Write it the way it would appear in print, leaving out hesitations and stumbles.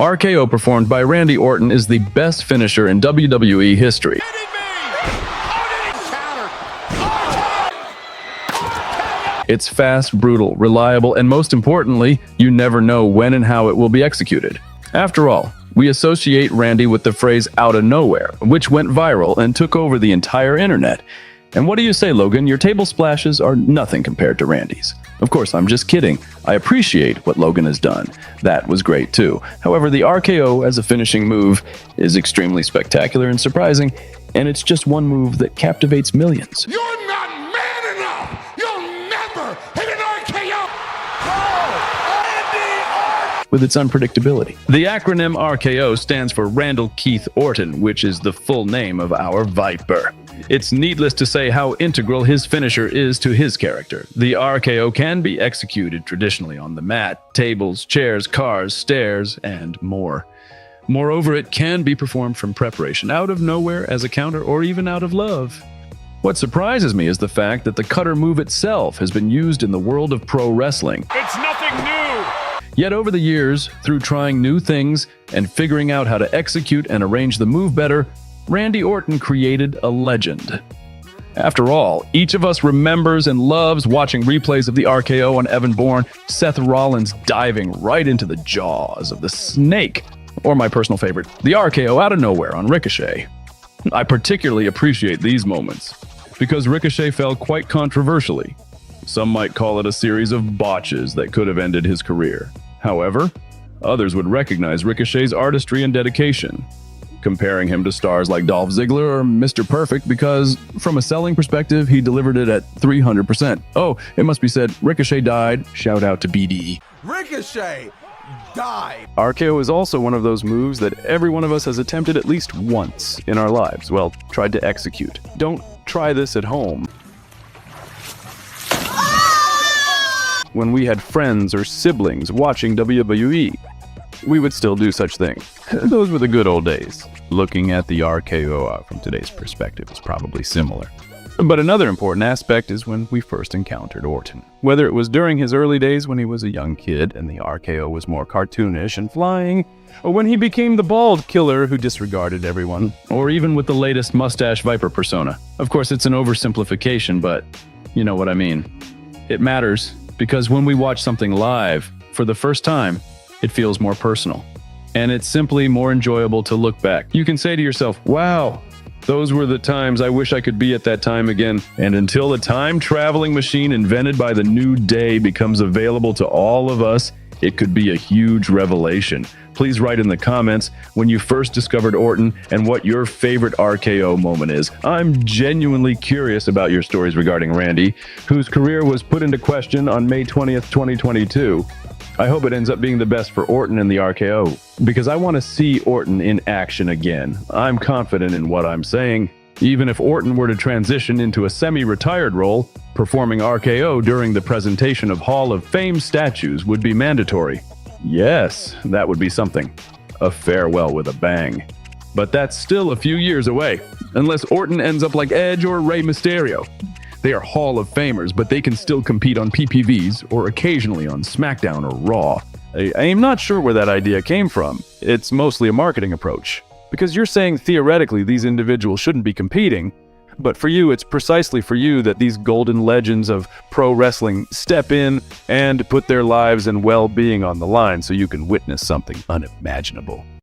RKO performed by Randy Orton is the best finisher in WWE history. It's fast, brutal, reliable, and most importantly, you never know when and how it will be executed. After all, we associate Randy with the phrase "out of nowhere," which went viral and took over the entire internet. And what do you say, Logan? Your table splashes are nothing compared to Randy's. Of course, I'm just kidding. I appreciate what Logan has done. That was great too. However, the RKO as a finishing move is extremely spectacular and surprising, and it's just one move that captivates millions. You're not man enough! You'll never hit an RKO! With its unpredictability. The acronym RKO stands for Randall Keith Orton, which is the full name of our Viper. It's needless to say how integral his finisher is to his character. The RKO can be executed traditionally on the mat, tables, chairs, cars, stairs, and more. Moreover, it can be performed from preparation, out of nowhere as a counter, or even out of love. What surprises me is the fact that the cutter move itself has been used in the world of pro wrestling. It's nothing new! Yet over the years, through trying new things and figuring out how to execute and arrange the move better, Randy Orton created a legend. After all, each of us remembers and loves watching replays of the RKO on Evan Bourne, Seth Rollins diving right into the jaws of the snake, or my personal favorite, the RKO out of nowhere on Ricochet. I particularly appreciate these moments, because Ricochet fell quite controversially. Some might call it a series of botches that could have ended his career. However, others would recognize Ricochet's artistry and dedication, comparing him to stars like Dolph Ziggler or Mr. Perfect because, from a selling perspective, he delivered it at 300%. Oh, it must be said, Ricochet died. Shout out to BD. Ricochet died! RKO is also one of those moves that every one of us has attempted at least once in our lives. Well, tried to execute. Don't try this at home. When we had friends or siblings watching WWE, we would still do such things. Those were the good old days. Looking at the RKO from today's perspective is probably similar. But another important aspect is when we first encountered Orton. Whether it was during his early days when he was a young kid and the RKO was more cartoonish and flying, or when he became the bald killer who disregarded everyone, or even with the latest mustache Viper persona. Of course, it's an oversimplification, but you know what I mean. It matters because when we watch something live for the first time, it feels more personal. And it's simply more enjoyable to look back. You can say to yourself, wow, those were the times I wish I could be at that time again. And until the time-traveling machine invented by the New Day becomes available to all of us, it could be a huge revelation. Please write in the comments when you first discovered Orton and what your favorite RKO moment is. I'm genuinely curious about your stories regarding Randy, whose career was put into question on May 20th, 2022. I hope it ends up being the best for Orton and the RKO, because I want to see Orton in action again. I'm confident in what I'm saying. Even if Orton were to transition into a semi-retired role, performing RKO during the presentation of Hall of Fame statues would be mandatory. Yes, that would be something. A farewell with a bang. But that's still a few years away, unless Orton ends up like Edge or Rey Mysterio. They are Hall of Famers, but they can still compete on PPVs or occasionally on SmackDown or Raw. I am not sure where that idea came from. It's mostly a marketing approach. Because you're saying theoretically these individuals shouldn't be competing, but for you, it's precisely for you that these golden legends of pro wrestling step in and put their lives and well-being on the line so you can witness something unimaginable.